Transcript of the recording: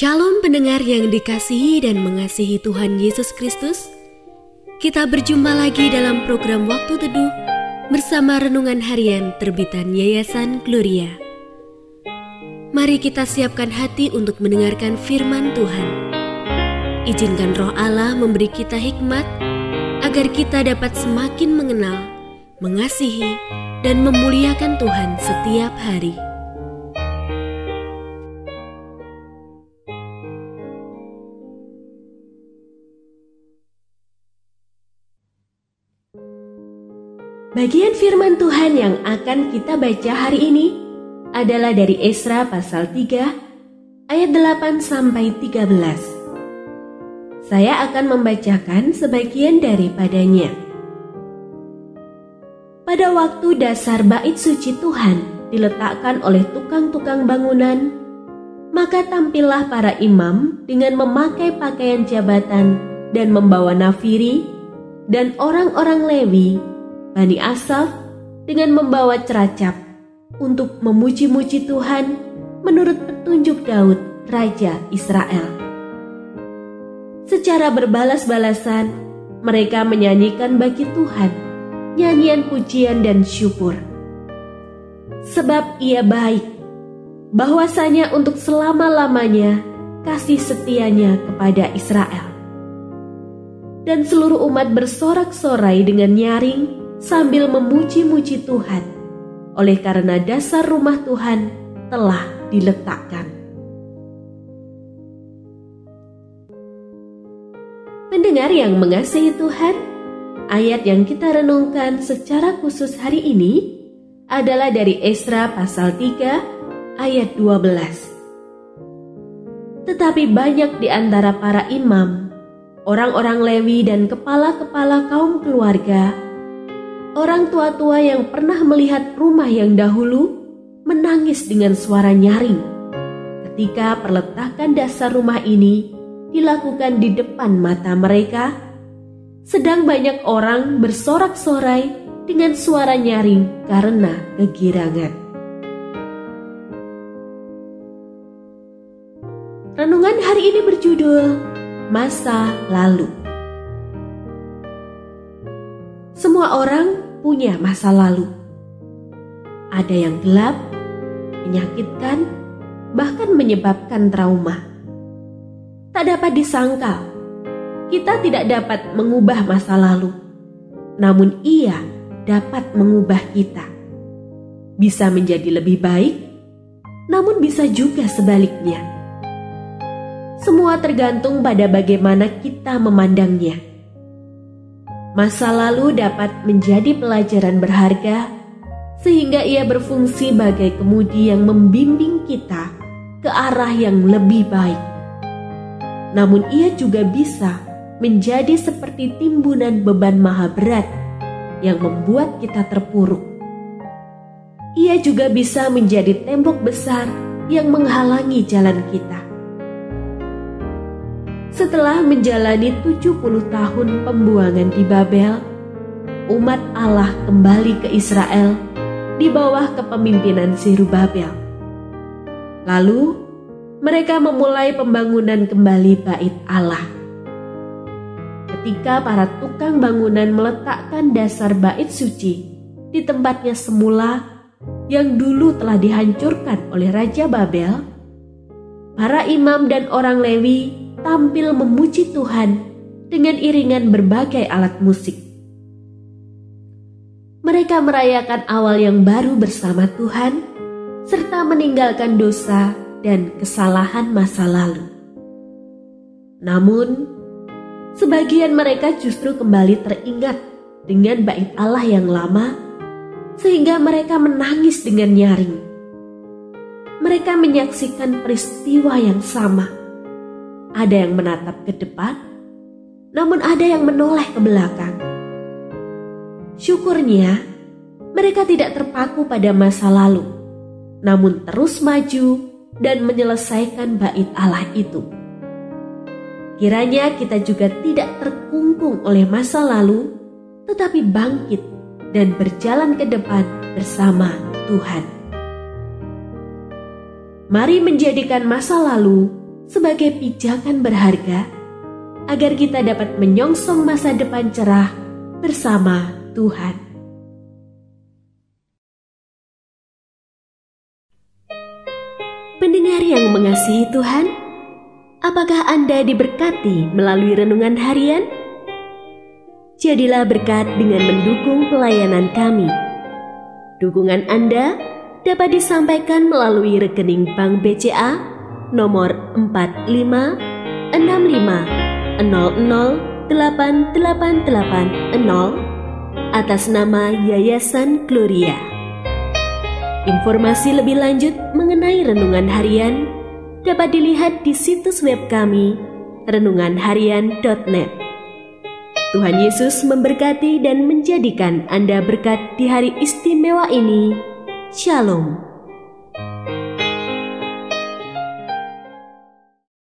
Shalom pendengar yang dikasihi dan mengasihi Tuhan Yesus Kristus. Kita berjumpa lagi dalam program Waktu Teduh bersama Renungan Harian terbitan Yayasan Gloria. Mari kita siapkan hati untuk mendengarkan firman Tuhan. Izinkan Roh Allah memberi kita hikmat agar kita dapat semakin mengenal, mengasihi, dan memuliakan Tuhan setiap hari. Bagian firman Tuhan yang akan kita baca hari ini adalah dari Esra pasal 3 ayat 8 sampai 13. Saya akan membacakan sebagian daripadanya. Pada waktu dasar bait suci Tuhan diletakkan oleh tukang-tukang bangunan, maka tampillah para imam dengan memakai pakaian jabatan dan membawa nafiri, dan orang-orang Lewi Bani Asaf dengan membawa ceracap untuk memuji-muji Tuhan menurut petunjuk Daud, Raja Israel. Secara berbalas-balasan, mereka menyanyikan bagi Tuhan nyanyian pujian dan syukur. Sebab Ia baik, bahwasanya untuk selama-lamanya kasih setianya kepada Israel. Dan seluruh umat bersorak-sorai dengan nyaring sambil memuji-muji Tuhan, oleh karena dasar rumah Tuhan telah diletakkan. Pendengar yang mengasihi Tuhan, ayat yang kita renungkan secara khusus hari ini adalah dari Esra pasal 3 ayat 12. Tetapi banyak di antara para imam, orang-orang Lewi dan kepala-kepala kaum keluarga, orang tua-tua yang pernah melihat rumah yang dahulu menangis dengan suara nyaring ketika perletakan dasar rumah ini dilakukan di depan mata mereka, sedang banyak orang bersorak-sorai dengan suara nyaring karena kegirangan. Renungan hari ini berjudul Masa Lalu. Semua orang punya masa lalu. Ada yang gelap, menyakitkan, bahkan menyebabkan trauma. Tak dapat disangkal, kita tidak dapat mengubah masa lalu, namun Ia dapat mengubah kita. Bisa menjadi lebih baik, namun bisa juga sebaliknya. Semua tergantung pada bagaimana kita memandangnya. Masa lalu dapat menjadi pelajaran berharga sehingga ia berfungsi sebagai kemudi yang membimbing kita ke arah yang lebih baik. Namun ia juga bisa menjadi seperti timbunan beban maha berat yang membuat kita terpuruk. Ia juga bisa menjadi tembok besar yang menghalangi jalan kita. Setelah menjalani 70 tahun pembuangan di Babel, umat Allah kembali ke Israel di bawah kepemimpinan Zerubabel. Lalu, mereka memulai pembangunan kembali bait Allah. Ketika para tukang bangunan meletakkan dasar bait suci di tempatnya semula yang dulu telah dihancurkan oleh Raja Babel, para imam dan orang Lewi tampil memuji Tuhan dengan iringan berbagai alat musik. Mereka merayakan awal yang baru bersama Tuhan, serta meninggalkan dosa dan kesalahan masa lalu. Namun, sebagian mereka justru kembali teringat dengan bait Allah yang lama, sehingga mereka menangis dengan nyaring. Mereka menyaksikan peristiwa yang sama. Ada yang menatap ke depan, namun ada yang menoleh ke belakang. Syukurnya, mereka tidak terpaku pada masa lalu, namun terus maju dan menyelesaikan bait Allah itu. Kiranya kita juga tidak terkungkung oleh masa lalu, tetapi bangkit dan berjalan ke depan bersama Tuhan. Mari menjadikan masa lalu sebagai pijakan berharga agar kita dapat menyongsong masa depan cerah bersama Tuhan. Pendengar yang mengasihi Tuhan, apakah Anda diberkati melalui renungan harian? Jadilah berkat dengan mendukung pelayanan kami. Dukungan Anda dapat disampaikan melalui rekening Bank BCA nomor 4565008880 atas nama Yayasan Gloria. Informasi lebih lanjut mengenai renungan harian dapat dilihat di situs web kami renunganharian.net. Tuhan Yesus memberkati dan menjadikan Anda berkat di hari istimewa ini. Shalom.